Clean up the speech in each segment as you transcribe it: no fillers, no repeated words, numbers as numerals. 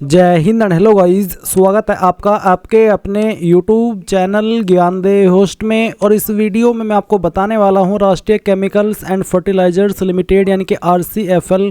जय Hind and hello guys, स्वागत है आपका आपके अपने यूट्यूब चैनल ज्ञानदेह होस्ट में। और इस वीडियो में मैं आपको बताने वाला हूं राष्ट्रीय केमिकल्स एंड फर्टिलाइजर्स लिमिटेड यानी कि RCFL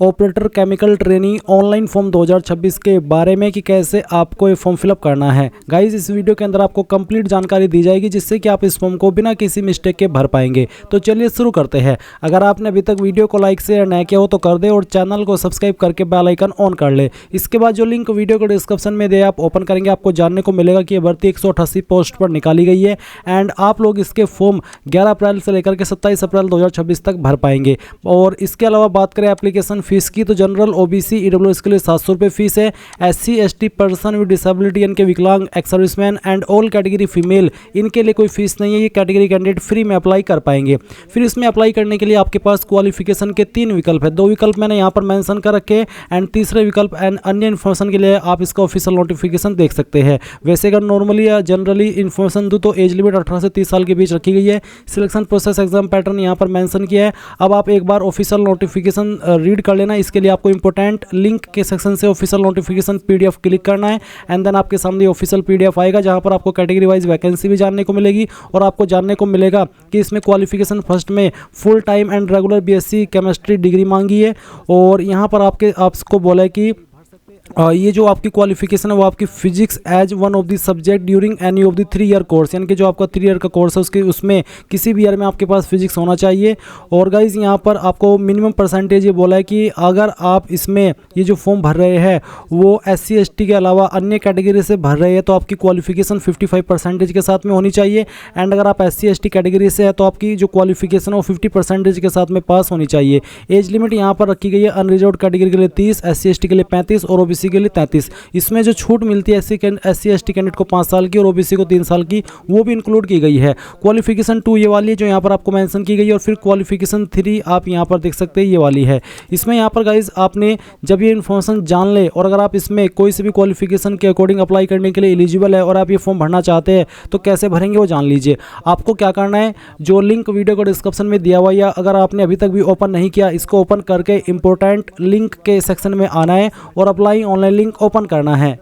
operator chemical trainee online form 2026 के बारे में कि कैसे आपको ये फॉर्म फिलअप करना है। गाइस, इस वीडियो के अंदर आपको कंप्लीट जानकारी दी जाएगी जिससे कि आप इस फॉर्म को बिना किसी मिस्टेक के भर पाएंगे। तो चलिए शुरू करते हैं। अगर आपने अभी तक वीडियो को लाइक शेयर नहीं किया हो तो कर दे और चैनल को सब्सक्राइब करके बेल आइकन ऑन कर ले। इसके बाद जो लिंक वीडियो को डिस्क्रिप्शन में दे आप ओपन करेंगे, आपको जानने को मिलेगा कि ये भर्ती 188 पोस्ट पर निकाली गई है एंड आप लोग इसके फॉर्म 11 अप्रैल से लेकर के 27 अप्रैल 2026 तक भर पाएंगे। और इसके अलावा बात करें एप्लीकेशन फीस की तो जनरल OBC EWS के लिए 700 रुपये फीस है। SC ST person with disability यानी कि विकलांग, ex serviceman and all category female, इनके लिए कोई फीस नहीं है। ये कैटेगरी कैंडिडेट फ्री में अप्लाई कर पाएंगे। फिर इसमें अप्लाई करने के लिए आपके पास क्वालिफिकेशन के 3 विकल्प है। 2 विकल्प मैंने यहाँ पर मेंशन कर रखे एंड तीसरे विकल्प एंड अन्य इन्फॉर्मेशन के लिए आप इसका ऑफिशियल नोटिफिकेशन देख सकते हैं। वैसे अगर नॉर्मली या जनरली इन्फॉर्मेशन दूँ तो एज लिमिट 18 से 30 साल के बीच रखी गई है। सिलेक्शन प्रोसेस एग्जाम पैटर्न यहाँ पर मेंशन किया है। अब आप एक बार ऑफिशियल नोटिफिकेशन रीड कर लेना। इसके लिए आपको इंपॉर्टेंट लिंक के सेक्शन से ऑफिशियल नोटिफिकेशन PDF क्लिक करना है एंड देन आपके सामने ऑफिशियल PDF आएगा जहाँ पर आपको कैटेगरी वाइज वैकेंसी भी जानने को मिलेगी और आपको जानने को मिलेगा कि इसमें क्वालिफिकेशन फर्स्ट में full time and regular BSc chemistry degree मांगी है। और यहाँ पर आपको बोला है कि ये जो आपकी क्वालिफिकेशन है वो आपकी physics as one of the subject during any of the 3 year course, यानी कि जो आपका 3 ईयर का कोर्स है उसमें किसी भी ईयर में आपके पास फिजिक्स होना चाहिए। और गाइज यहाँ पर आपको मिनिमम परसेंटेज ये बोला है कि अगर आप इसमें ये जो फॉर्म भर रहे हैं वो SC ST के अलावा अन्य कैटेगरी से भर रहे हैं तो आपकी क्वालिफिकेशन 55% के साथ में होनी चाहिए। एंड अगर आप SC ST कैटेगरी से है तो आपकी जो क्वालिफिकेशन है वो 50% के साथ में पास होनी चाहिए। एज लिमिट यहाँ पर रखी गई है अनरिजर्व्ड कैटेगरी के लिए 30, SC ST के लिए 35 और OBC के लिए 33। इसमें जो छूट मिलती है SC ST कैंडिडेट को 5 साल की और OBC को 3 साल की, वो भी इंक्लूड की गई है। क्वालिफिकेशन 2 ये वाली है जो यहाँ पर आपको मेंशन की गई है और फिर क्वालिफिकेशन 3 आप यहाँ पर देख सकते हैं ये वाली है। इसमें यहाँ पर गाइज आपने जब ये इन्फॉर्मेशन जान ले और अगर आप इसमें कोई से भी क्वालिफिकेशन के अकॉर्डिंग अप्लाई करने के लिए एलिजिबल है और आप ये फॉर्म भरना चाहते हैं तो कैसे भरेंगे वो जान लीजिए। आपको क्या करना है, जो लिंक वीडियो को डिस्क्रिप्शन में दिया हुआ या अगर आपने अभी तक भी ओपन नहीं किया इसको ओपन करके इंपॉर्टेंट लिंक के सेक्शन में आना है और अप्लाई ऑनलाइन लिंक ओपन करना है।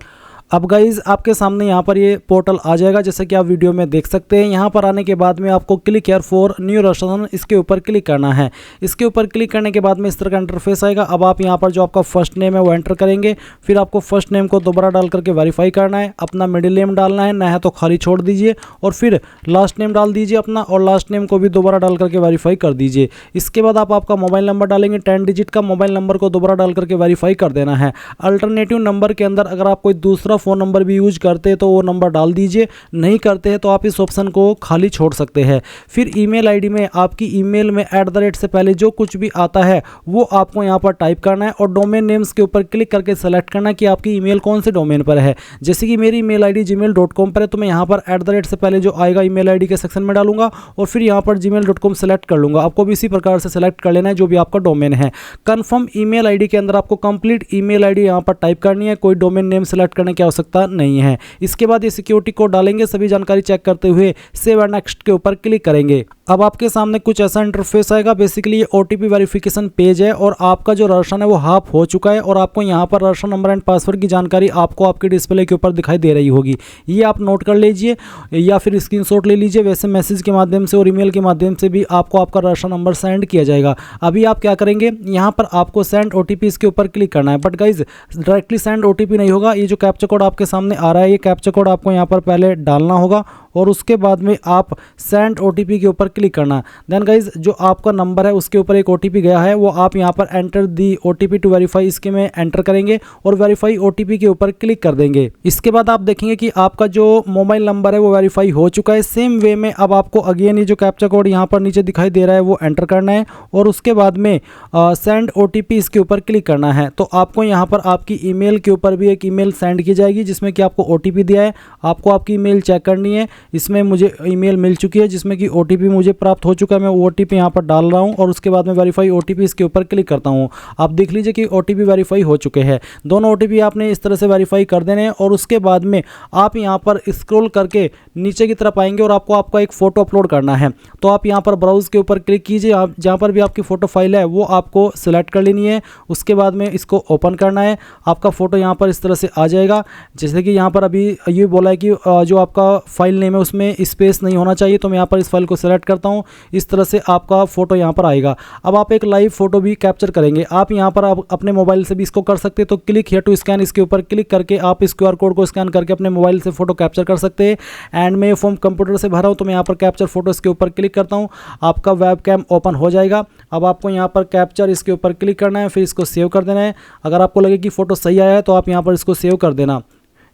अब गाइज आपके सामने यहाँ पर ये पोर्टल आ जाएगा जैसे कि आप वीडियो में देख सकते हैं। यहाँ पर आने के बाद में आपको click here for new registration, इसके ऊपर क्लिक करना है। इसके ऊपर क्लिक करने के बाद में इस तरह का इंटरफेस आएगा। अब आप यहाँ पर जो आपका फर्स्ट नेम है वो एंटर करेंगे। फिर आपको फर्स्ट नेम को दोबारा डाल करके वेरीफाई करना है। अपना मिडिल नेम डालना है, ना है तो खाली छोड़ दीजिए और फिर लास्ट नेम डाल दीजिए अपना और लास्ट नेम को भी दोबारा डाल करके वेरीफाई कर दीजिए। इसके बाद आप आपका मोबाइल नंबर डालेंगे। 10 डिजिट का मोबाइल नंबर को दोबारा डाल करके वेरीफाई कर देना है। अल्टरनेटिव नंबर के अंदर अगर आप कोई दूसरा फ़ोन नंबर भी यूज करते हैं तो वो नंबर डाल दीजिए, नहीं करते हैं तो आप इस ऑप्शन को खाली छोड़ सकते हैं। फिर ईमेल आईडी में आपकी ईमेल में @ से पहले जो कुछ भी आता है वो आपको यहाँ पर टाइप करना है और डोमेन नेम्स के ऊपर क्लिक करके सेलेक्ट करना है कि आपकी ईमेल कौन से डोमेन पर है। जैसे कि मेरी ईमेल आईडी gmail.com पर है तो मैं यहाँ पर @ से पहले जो आएगा ईमेल आईडी के सेक्शन में डालूंगा और फिर यहाँ पर gmail.com सेलेक्ट कर लूँगा। आपको भी इसी प्रकार से सेलेक्ट कर लेना है जो भी आपका डोमेन है। कन्फर्म ईमेल आईडी के अंदर आपको कंप्लीट ईमेल आईडी यहाँ पर टाइप करनी है, कोई डोमेन नेम सेलेक्ट करने की आवश्यकता नहीं है। इसके बाद ये सिक्योरिटी कोड डालेंगे, सभी जानकारी चेक करते हुए सेव एंड नेक्स्ट के ऊपर क्लिक करेंगे। अब आपके सामने कुछ ऐसा इंटरफेस आएगा। बेसिकली ये OTP वेरिफिकेशन पेज है और आपका जो रजिस्ट्रेशन है वो हाफ हो चुका है और आपको यहाँ पर रजिस्ट्रेशन नंबर एंड पासवर्ड की जानकारी आपको आपके डिस्प्ले के ऊपर दिखाई दे रही होगी। ये आप नोट कर लीजिए या फिर स्क्रीनशॉट ले लीजिए। वैसे मैसेज के माध्यम से और ईमेल के माध्यम से भी आपको आपका रजिस्ट्रेशन नंबर सेंड किया जाएगा। अभी आप क्या करेंगे, यहाँ पर आपको सेंड OTP इसके ऊपर क्लिक करना है। But guys directly send OTP नहीं होगा। ये जो कैप्चा कोड आपके सामने आ रहा है ये कैप्चा कोड आपको यहाँ पर पहले डालना होगा और उसके बाद में आप सेंड OTP के ऊपर क्लिक करना। देन गाइज जो आपका नंबर है उसके ऊपर एक OTP गया है वो आप यहाँ पर enter the OTP to verify, इसके में एंटर करेंगे और वेरीफाई OTP के ऊपर क्लिक कर देंगे। इसके बाद आप देखेंगे कि आपका जो मोबाइल नंबर है वो वेरीफाई हो चुका है। सेम वे में अब आपको अगेन ये जो कैप्चा कोड यहाँ पर नीचे दिखाई दे रहा है वो एंटर करना है और उसके बाद में सेंड OTP इसके ऊपर क्लिक करना है। तो आपको यहाँ पर आपकी ईमेल के ऊपर भी एक ईमेल सेंड की जाएगी जिसमें कि आपको OTP दिया है। आपको आपकी ईमेल चेक करनी है। इसमें मुझे ईमेल मिल चुकी है जिसमें कि OTP मुझे प्राप्त हो चुका है। मैं OTP यहाँ पर डाल रहा हूँ और उसके बाद में वेरीफाई OTP इसके ऊपर क्लिक करता हूँ। आप देख लीजिए कि OTP वेरीफाई हो चुके हैं। दोनों OTP आपने इस तरह से वेरीफाई कर देने हैं और उसके बाद में आप यहाँ पर स्क्रॉल करके नीचे की तरफ आएंगे और आपको आपका एक फ़ोटो अपलोड करना है। तो आप यहाँ पर ब्राउज़ के ऊपर क्लिक कीजिए। आप जहाँ पर भी आपकी फ़ोटो फाइल है वो आपको सिलेक्ट कर लेनी है। उसके बाद में इसको ओपन करना है। आपका फ़ोटो यहाँ पर इस तरह से आ जाएगा। जैसे कि यहाँ पर अभी ये बोला है कि जो आपका फाइल नेम है उसमें स्पेस नहीं होना चाहिए, तो मैं यहाँ पर इस फाइल को सिलेक्ट करता हूँ। इस तरह से आपका फ़ोटो यहाँ पर आएगा। अब आप एक लाइव फ़ोटो भी कैप्चर करेंगे। आप यहाँ पर आप अपने मोबाइल से भी इसको कर सकते हैं। तो क्लिक हियर टू स्कैन, इसके ऊपर क्लिक करके आप इस QR कोड को स्कैन करके अपने मोबाइल से फ़ोटो कैप्चर कर सकते हैं। एंड मैं ये फॉर्म कंप्यूटर से भरा हूँ तो मैं यहाँ पर कैप्चर फ़ोटो इसके ऊपर क्लिक करता हूँ। आपका वेब कैम ओपन हो जाएगा। अब आपको यहाँ पर कैप्चर इसके ऊपर क्लिक करना है, फिर इसको सेव कर देना है। अगर आपको लगे कि फ़ोटो सही आया है तो आप यहाँ पर इसको सेव कर देना।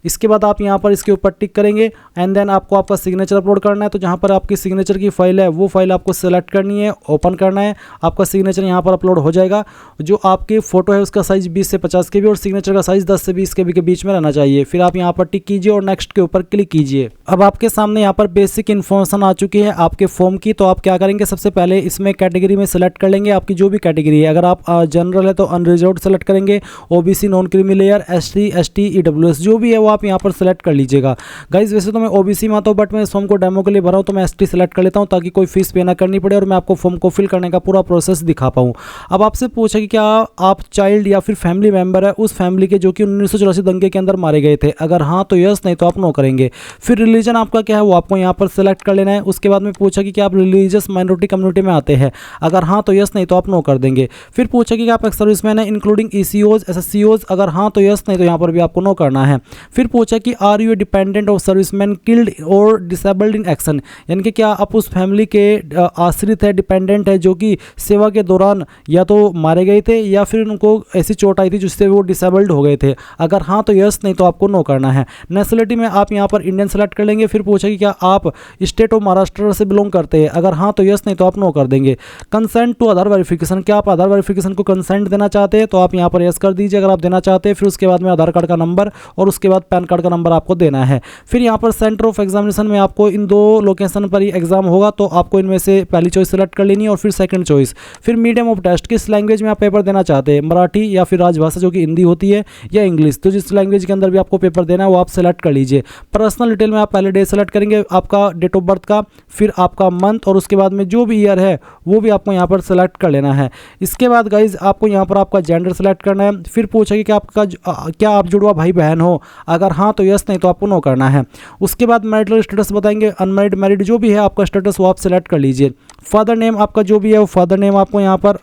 इसके बाद आप यहाँ पर इसके ऊपर टिक करेंगे एंड देन आपको आपका सिग्नेचर अपलोड करना है। तो जहाँ पर आपकी सिग्नेचर की फाइल है वो फाइल आपको सेलेक्ट करनी है, ओपन करना है। आपका सिग्नेचर यहाँ पर अपलोड हो जाएगा। जो आपकी फ़ोटो है उसका साइज़ 20 से 50 KB और सिग्नेचर का साइज़ 10 से 20 KB के बीच में रहना चाहिए। फिर आप यहाँ पर टिक कीजिए और नेक्स्ट के ऊपर क्लिक कीजिए। अब आपके सामने यहाँ पर बेसिक इन्फॉर्मेशन आ चुकी है आपके फॉर्म की। तो आप क्या करेंगे, सबसे पहले इसमें कैटेगरी में सेलेक्ट कर लेंगे आपकी जो भी कैटेगरी है। अगर आप जनरल है तो अनरिजर्व्ड सेलेक्ट करेंगे, OBC non creamy layer, ST ST EWS जो भी है वो आप यहाँ पर सेलेक्ट कर लीजिएगा। गाइज वैसे तो मैं OBC में आता हूँ बट मैं इस फॉर्म को डेमो के लिए भरा हूँ तो मैं ST सेलेक्ट कर लेता हूँ ताकि कोई फीस पे ना करनी पड़े और मैं आपको फॉर्म को फिल करने का पूरा प्रोसेस दिखा पाऊँ। अब आपसे पूछा कि क्या आप चाइल्ड या फिर फैमिली मेंबर है उस फैमिली के जो कि 1984 दंगे के अंदर मारे गए थे। अगर हाँ तो यस, नहीं तो आप नो करेंगे। फिर रिलीजन आपका क्या है वो आपको यहाँ पर सेलेक्ट कर लेना है। उसके बाद में पूछा कि क्या आप रिलीजियस माइनॉरिटी कम्युनिटी में आते हैं। अगर हाँ तो यस, नहीं तो आप नो कर देंगे। फिर पूछा कि आप एक्स सर्विसमैन है इंक्लूडिंग ECOs SSCOs। अगर हाँ तो यस, नहीं तो यहाँ पर भी आपको नो करना है। फिर पूछा कि are you dependent of serviceman killed और डिसेबल्ड इन एक्शन, यानी कि क्या आप उस फैमिली के आश्रित है, डिपेंडेंट है जो कि सेवा के दौरान या तो मारे गए थे या फिर उनको ऐसी चोट आई थी जिससे वो डिसेबल्ड हो गए थे। अगर हाँ तो यस, नहीं तो आपको नो करना है। नेशनलिटी में आप यहाँ पर इंडियन सेलेक्ट कर लेंगे। फिर पूछा कि क्या आप स्टेट ऑफ महाराष्ट्र से बिलोंग करते हैं। अगर हाँ तो यस, नहीं तो आप नो कर देंगे। कंसेंट टू आधार वेरिफिकेशन, क्या आप आधार वेरिफिकेशन को कंसेंट देना चाहते हैं तो आप यहाँ पर यस कर दीजिए अगर आप देना चाहते हैं। फिर उसके बाद में आधार कार्ड का नंबर और उसके बाद पैन कार्ड का नंबर आपको देना है। फिर यहाँ पर सेंटर ऑफ एग्जामिनेशन में आपको इन दो लोकेशन पर ही एग्जाम होगा तो आपको इनमें से पहली चॉइस सेलेक्ट कर लेनी है और फिर सेकंड चॉइस। फिर मीडियम ऑफ टेस्ट, किस लैंग्वेज में आप पेपर देना चाहते हैं, मराठी या फिर राजभाषा जो कि हिंदी होती है या इंग्लिश। तो जिस लैंग्वेज के अंदर भी आपको पेपर देना है वो आप सेलेक्ट कर लीजिए। पर्सनल डिटेल में आप पहले डे सेलेक्ट करेंगे आपका डेट ऑफ बर्थ का, फिर आपका मंथ और उसके बाद में जो भी ईयर है वो भी आपको यहाँ पर सेलेक्ट कर लेना है। इसके बाद गाइज आपको यहाँ पर आपका जेंडर सेलेक्ट करना है। फिर पूछेगी कि आपका क्या आप जुड़वा भाई बहन हो। अगर हाँ तो यस, नहीं तो आपको नो करना है। उसके बाद मैरिटल स्टेटस बताएंगे, अनमैरिड मैरिड जो भी है आपका स्टेटस वो आप सेलेक्ट कर लीजिए। फादर नेम आपका जो भी है वो फादर नेम आपको यहाँ पर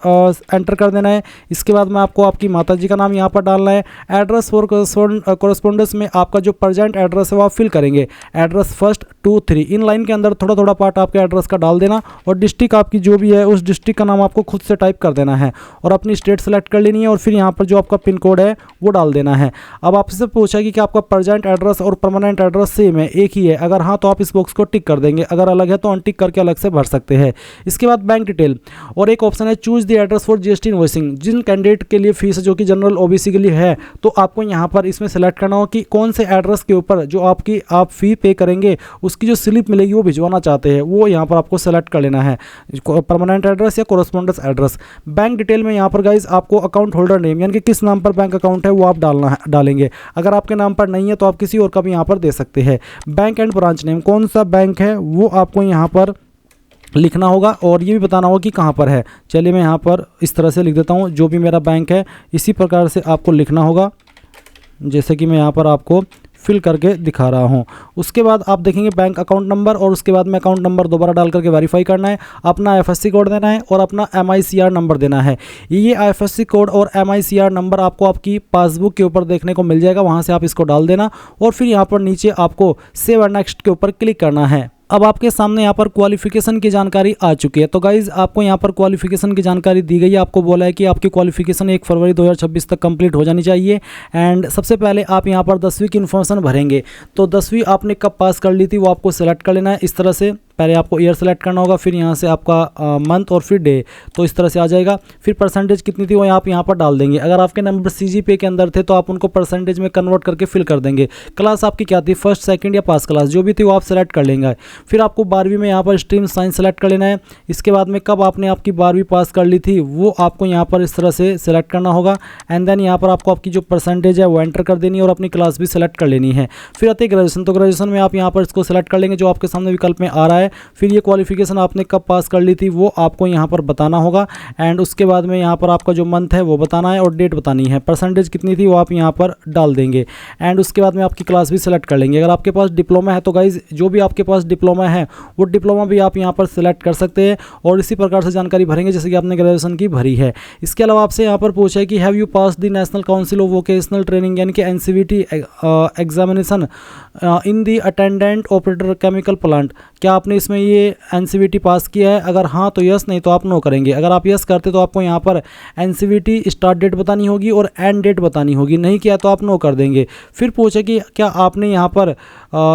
एंटर कर देना है। इसके बाद में आपको आपकी माताजी का नाम यहाँ पर डालना है। एड्रेस फॉर कॉरेस्पॉन्डेंस में आपका जो प्रेजेंट एड्रेस है वो आप फिल करेंगे। एड्रेस 1, 2, 3 इन लाइन के अंदर थोड़ा थोड़ा पार्ट आपके एड्रेस का डाल देना और डिस्ट्रिक्ट आपकी जो भी है उस डिस्ट्रिक्ट का नाम आपको खुद से टाइप कर देना है और अपनी स्टेट सेलेक्ट कर लेनी है और फिर यहाँ पर जो आपका पिन कोड है वो डाल देना है। अब आपसे पूछा कि आपका प्रेजेंट एड्रेस और परमानेंट एड्रेस सेम है, एक ही है। अगर हाँ तो आप इस बॉक्स को टिक कर देंगे, अगर अलग है तो अनटिक करके अलग से भर सकते हैं। इसके बाद बैंक डिटेल और एक ऑप्शन है choose the address for GST invoicing. जिन कैंडिडेट के लिए फीस जो कि जनरल OBC के लिए है तो आपको यहाँ पर इसमें सेलेक्ट करना हो कि कौन से एड्रेस के ऊपर जो आप फी पे करेंगे उसकी जो स्लिप मिलेगी वो भिजवाना चाहते हैं, वो यहाँ पर आपको सेलेक्ट कर लेना है, परमानेंट एड्रेस या कोरेस्पोंडेंस एड्रेस। बैंक डिटेल में यहाँ पर गाइज आपको अकाउंट होल्डर नेम यानी कि किस नाम पर बैंक अकाउंट है वो आप डालेंगे। अगर आपके नाम पर नहीं है तो आप किसी और का भी यहाँ पर दे सकते हैं। बैंक एंड ब्रांच नेम, कौन सा बैंक है वो आपको यहाँ पर लिखना होगा और ये भी बताना होगा कि कहाँ पर है। चलिए मैं यहाँ पर इस तरह से लिख देता हूँ, जो भी मेरा बैंक है इसी प्रकार से आपको लिखना होगा जैसे कि मैं यहाँ पर आपको फिल करके दिखा रहा हूँ। उसके बाद आप देखेंगे बैंक अकाउंट नंबर और उसके बाद में अकाउंट नंबर दोबारा डाल करके वेरीफाई करना है, अपना IFSC कोड देना है और अपना MICR नंबर देना है। ये IFSC कोड और MICR नंबर आपको आपकी पासबुक के ऊपर देखने को मिल जाएगा, वहाँ से आप इसको डाल देना और फिर यहाँ पर नीचे आपको सेव एंड नेक्स्ट के ऊपर क्लिक करना है। अब आपके सामने यहाँ पर क्वालिफिकेशन की जानकारी आ चुकी है। तो गाइज़ आपको यहाँ पर क्वालिफिकेशन की जानकारी दी गई है। आपको बोला है कि आपकी क्वालिफिकेशन 1 फरवरी 2026 तक कंप्लीट हो जानी चाहिए। एंड सबसे पहले आप यहाँ पर 10वीं की इन्फॉर्मेशन भरेंगे। तो 10वीं आपने कब पास कर ली थी वो आपको सेलेक्ट कर लेना है इस तरह से। पहले आपको ईयर सेलेक्ट करना होगा, फिर यहाँ से आपका मंथ और फिर डे, तो इस तरह से आ जाएगा। फिर परसेंटेज कितनी थी वो आप यहाँ पर डाल देंगे। अगर आपके नंबर CGPA के अंदर थे तो आप उनको परसेंटेज में कन्वर्ट करके फिल कर देंगे। क्लास आपकी क्या थी, फर्स्ट सेकंड या पास क्लास, जो भी थी वो आप सेलेक्ट कर लेंगे। फिर आपको 12वीं में यहाँ पर स्ट्रीम साइंस सेलेक्ट कर लेना है। इसके बाद में कब आपने आपकी 12वीं पास कर ली थी वो आपको यहाँ पर इस तरह से सेलेक्ट करना होगा। एंड देन यहाँ पर आपको आपकी जो परसेंटेज है वो एंटर कर देनी है और अपनी क्लास भी सेलेक्ट कर लेनी है। फिर आती है ग्रेजुएशन, तो ग्रेजुएशन में आप यहाँ पर इसको सेलेक्ट कर लेंगे जो आपके सामने विकल्प में आ रहा है। फिर ये क्वालिफिकेशन आपने कब पास कर ली थी वो आपको यहाँ पर बताना होगा। एंड उसके बाद में यहाँ पर आपका जो मंथ है वो बताना है और डेट बतानी है। परसेंटेज कितनी थी वो आप यहाँ पर डाल देंगे। एंड उसके बाद में आपकी क्लास भी सेलेक्ट कर लेंगे। अगर आपके पास डिप्लोमा है तो गाइज जो भी आपके पास डिप्लोमा है वो डिप्लोमा भी आप यहाँ पर सेलेक्ट कर सकते हैं और इसी प्रकार से जानकारी भरेंगे जैसे कि आपने ग्रेजुएशन की भरी है। इसके अलावा आपसे यहाँ पर पूछा है कि have you pass the national council of vocational training यानी कि NCVT examination in the attendant operator chemical plant, क्या आपने इसमें ये NCVT पास किया है? अगर हाँ तो यस, नहीं तो आप नो करेंगे। अगर आप यस करते तो आपको यहाँ पर NCVT स्टार्ट डेट बतानी होगी और एंड डेट बतानी होगी, नहीं किया तो आप नो कर देंगे। फिर पूछे कि क्या आपने यहाँ पर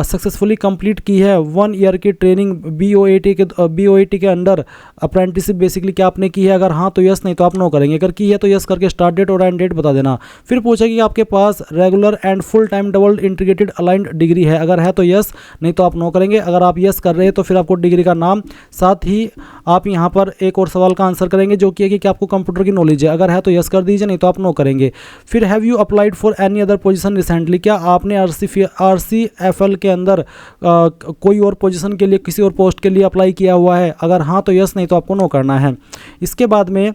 सक्सेसफुली कंप्लीट की है 1 ईयर की ट्रेनिंग BOET के अंडर अप्रेंटिसशिप बेसिकली क्या आपने की है? अगर हाँ तो यस, नहीं तो आप नो करेंगे। अगर की है तो यस करके स्टार्ट डेट और एंड डेट बता देना। फिर पूछे कि आपके पास regular and full time double integrated aligned degree है? अगर है तो यस, नहीं तो आप नो करेंगे। अगर आप यस कर रहे हैं तो फिर आपको डिग्री का नाम, साथ ही आप यहाँ पर एक और सवाल का आंसर करेंगे जो कि है कि क्या आपको कंप्यूटर की नॉलेज है? अगर है तो यस कर दीजिए, नहीं तो आप नो करेंगे। फिर have you applied for any other position recently, क्या आपने RCFL के अंदर कोई और पोजीशन के लिए, किसी और पोस्ट के लिए अप्लाई किया हुआ है? अगर हाँ तो यस, नहीं तो आपको नो करना है। इसके बाद में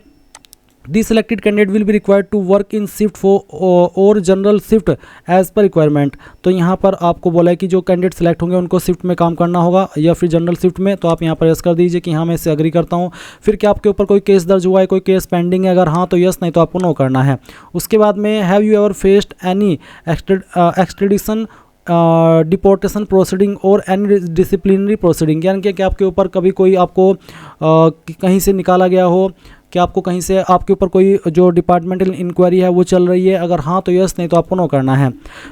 the selected candidate will be required to work in shift और general shift as per requirement, तो यहाँ पर आपको बोला है कि जो कैंडिडेट सेलेक्ट होंगे उनको शिफ्ट में काम करना होगा या फिर जनरल शिफ्ट में, तो आप यहाँ पर यस कर दीजिए कि हाँ मैं इससे एग्री करता हूँ। फिर क्या आपके ऊपर कोई केस दर्ज हुआ है, कोई केस पेंडिंग है? अगर हाँ तो यस, नहीं तो आपको नो करना है। उसके बाद में have you ever faced any extradition deportation proceeding और एनी डिसिप्लिनरी प्रोसीडिंग, यानी कि क्या आपके ऊपर कभी कोई आपको कहीं से निकाला गया हो, क्या आपको कहीं से आपके ऊपर कोई जो डिपार्टमेंटल इंक्वायरी है वो चल रही है? अगर हाँ तो यस, नहीं तो आपको नो करना है।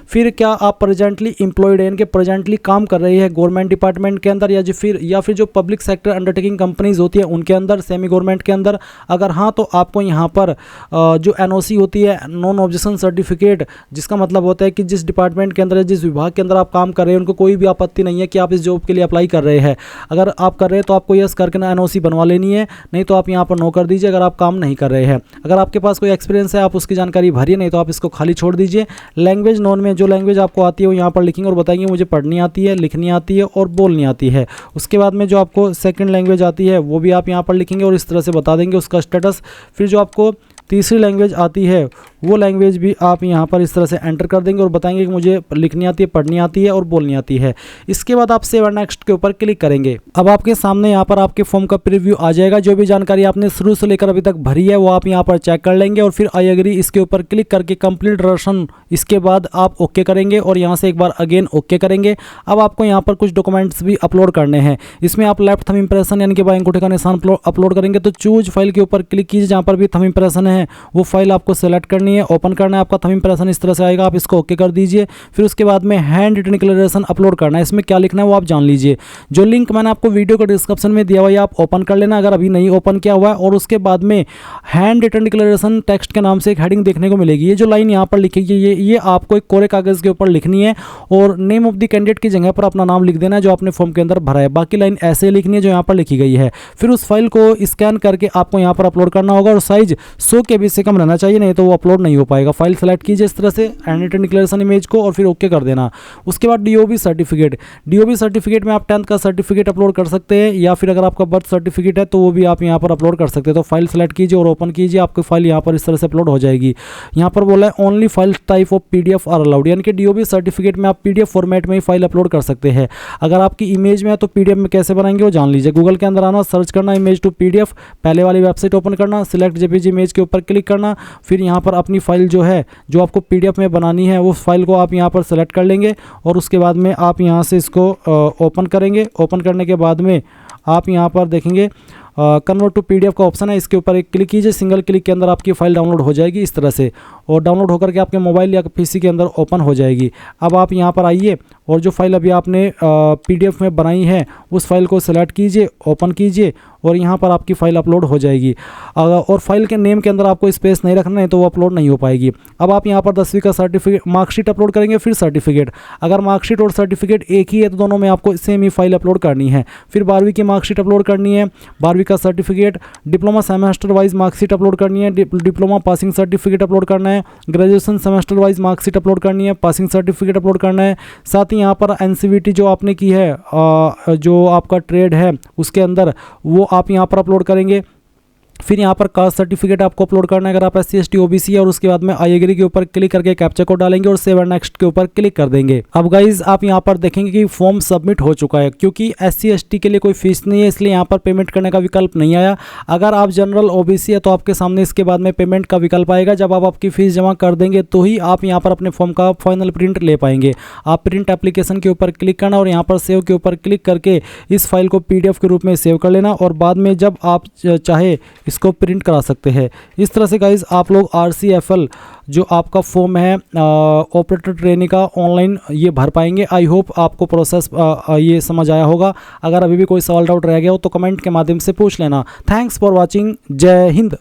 फिर क्या आप प्रेजेंटली एम्प्लॉयड हैं, कि प्रेजेंटली काम कर रही है गवर्नमेंट डिपार्टमेंट के अंदर या फिर जो पब्लिक सेक्टर अंडरटेकिंग कंपनीज होती है उनके अंदर, सेमी गवर्नमेंट के अंदर? अगर हाँ तो आपको यहाँ पर जो NOC होती है, नॉन ऑब्जेक्शन सर्टिफिकेट, जिसका मतलब होता है कि जिस डिपार्टमेंट के अंदर या जिस विभाग के अंदर आप काम कर रहे हैं उनको कोई भी आपत्ति नहीं है कि आप इस जॉब के लिए अप्लाई कर रहे हैं। अगर आप कर रहे हैं तो आपको यस करके ना NOC बनवा लेनी है, नहीं तो आप यहाँ पर नो कर दीजिए अगर आप काम नहीं कर रहे हैं। अगर आपके पास कोई एक्सपीरियंस है आप उसकी जानकारी भरिए, नहीं तो आप इसको खाली छोड़ दीजिए। लैंग्वेज नॉन में जो लैंग्वेज आपको आती है वो यहाँ पर लिखेंगे और बताएंगे मुझे पढ़नी आती है, लिखनी आती है और बोलनी आती है। उसके बाद में जो आपको सेकंड लैंग्वेज आती है वो भी आप यहाँ पर लिखेंगे और इस तरह से बता देंगे उसका स्टेटस। फिर जो आपको तीसरी लैंग्वेज आती है वो लैंग्वेज भी आप यहाँ पर इस तरह से एंटर कर देंगे और बताएंगे कि मुझे लिखनी आती है, पढ़नी आती है और बोलनी आती है। इसके बाद आप सेव एंड नेक्स्ट के ऊपर क्लिक करेंगे। अब आपके सामने यहाँ पर आपके फॉर्म का प्रीव्यू आ जाएगा। जो भी जानकारी आपने शुरू से लेकर अभी तक भरी है वो आप यहाँ पर चेक कर लेंगे और फिर आई एग्री इसके ऊपर क्लिक करके कंप्लीट रसन, इसके बाद आप ओके करेंगे और यहाँ से एक बार अगेन ओके करेंगे। अब आपको यहाँ पर कुछ डॉक्यूमेंट्स भी अपलोड करने हैं। इसमें आप लेफ्ट थंब इंप्रेशन यानी कि बाएं अंगूठे का निशान अपलोड करेंगे, तो चूज फाइल के ऊपर क्लिक कीजिए। जहाँ पर भी थंब इंप्रेशन है वो फाइल आपको सेलेक्ट करनी है, ओपन करना है। आपका थंब इंप्रेशन इस तरह से आएगा, आप इसको ओके कर दीजिए। फिर उसके बाद में हैंड रिटन डिक्लेरेशन अपलोड करना है। इसमें क्या लिखना है वो आप जान लीजिए। जो लिंक मैंने आपको वीडियो के डिस्क्रिप्शन में दिया हुआ है आप ओपन कर लेना अगर अभी नहीं ओपन किया हुआ है। और उसके बाद में हैंड रिटन डिक्लेरेशन टेक्स्ट के नाम से एक हेडिंग देखने को मिलेगी। ये जो लाइन यहाँ पर लिखी है ये आपको एक कोरे कागज के ऊपर लिखनी है और नेम ऑफ द कैंडिडेट की जगह पर अपना नाम लिख देना है जो आपने फॉर्म के अंदर भरा है। बाकी लाइन ऐसे लिखनी है जो यहाँ पर लिखी गई है। फिर उस फाइल को स्कैन करके आपको यहाँ पर अपलोड करना होगा और साइज 100 KB से कम रहना चाहिए, नहीं तो वो अपलोड नहीं हो पाएगा। फाइल सेलेक्ट कीजिए इस तरह से हैंड रिटन डिक्लेरेशन इमेज को और फिर ओके कर देना। उसके बाद DOB सर्टिफिकेट में आप 10th का सर्टिफिकेट अपलोड कर सकते हैं या फिर अगर आपका बर्थ सर्टिफिकेट है तो वो भी आप यहाँ पर अपलोड कर सकते हैं। तो फाइल सेलेक्ट कीजिए और ओपन कीजिए, आपकी फाइल यहाँ पर इस तरह से अपलोड हो जाएगी। यहाँ पर बोला है only file type of PDF are allowed, यानी कि DOB सर्टिफिकेट में आप PDF फॉर्मेट में ही फाइल अपलोड कर सकते हैं। अगर आपकी इमेज में है तो PDF में कैसे बनाएंगे वो जान लीजिए। गूगल के अंदर आना, सर्च करना इमेज टू PDF, पहले वाली वेबसाइट ओपन करना, सिलेक्ट JPG इमेज के ऊपर क्लिक करना। फिर यहाँ पर अपनी फाइल जो है जो आपको PDF में बनानी है वो फाइल को आप यहाँ पर सेलेक्ट कर लेंगे और उसके बाद में आप यहाँ से इसको ओपन करेंगे। ओपन करने के बाद में आप यहाँ पर देखेंगे कन्वर्ट टू PDF का ऑप्शन है, इसके ऊपर एक क्लिक कीजिए। सिंगल क्लिक के अंदर आपकी फाइल डाउनलोड हो जाएगी इस तरह से। और डाउनलोड होकर के आपके मोबाइल या पीसी के अंदर ओपन हो जाएगी। अब आप यहाँ पर आइए और जो फाइल अभी आपने पीडीएफ में बनाई है उस फाइल को सेलेक्ट कीजिए, ओपन कीजिए और यहाँ पर आपकी फ़ाइल अपलोड हो जाएगी। और फाइल के नेम के अंदर आपको स्पेस नहीं रखना है तो वो अपलोड नहीं हो पाएगी। अब आप यहाँ पर 10वीं का सर्टिफिकेट मार्कशीट अपलोड करेंगे, फिर सर्टिफिकेट। अगर मार्कशीट और सर्टिफिकेट एक ही है तो दोनों में आपको सेम ही फाइल अपलोड करनी है। फिर 12वीं की मार्कशीट अपलोड करनी है, 12वीं का certificate, diploma semester wise marksheet upload करनी है, डिप्लोमा पासिंग सर्टिफिकेट अपलोड करना है, graduation semester wise marksheet upload करनी है, पासिंग सर्टिफिकेट अपलोड करना है। साथ ही यहाँ पर एनसीवीटी जो आपने की है, जो आपका ट्रेड है उसके अंदर, वो आप यहाँ पर अपलोड करेंगे। फिर यहाँ पर कास्ट सर्टिफिकेट आपको अपलोड करना है अगर आप SC ST OBC है, और उसके बाद में आई एग्री के ऊपर क्लिक करके कैप्चा कोड डालेंगे और सेव एंड नेक्स्ट के ऊपर क्लिक कर देंगे। अब गाइज आप यहाँ पर देखेंगे कि फॉर्म सबमिट हो चुका है। क्योंकि SC ST के लिए कोई फीस नहीं है इसलिए यहाँ पर पेमेंट करने का विकल्प नहीं आया। अगर आप जनरल OBC है तो आपके सामने इसके बाद में पेमेंट का विकल्प आएगा। जब आप आपकी फीस जमा कर देंगे तो ही आप यहाँ पर अपने फॉर्म का फाइनल प्रिंट ले पाएंगे। आप प्रिंट एप्लीकेशन के ऊपर क्लिक करना और यहाँ पर सेव के ऊपर क्लिक करके इस फाइल को PDF के रूप में सेव कर लेना और बाद में जब आप चाहे इसको प्रिंट करा सकते हैं। इस तरह से गाइज आप लोग RCFL जो आपका फॉर्म है ऑपरेटर ट्रेनिंग का ऑनलाइन ये भर पाएंगे। आई होप आपको प्रोसेस ये समझ आया होगा। अगर अभी भी कोई सवाल डाउट रह गया हो तो कमेंट के माध्यम से पूछ लेना। Thanks for watching. जय हिंद।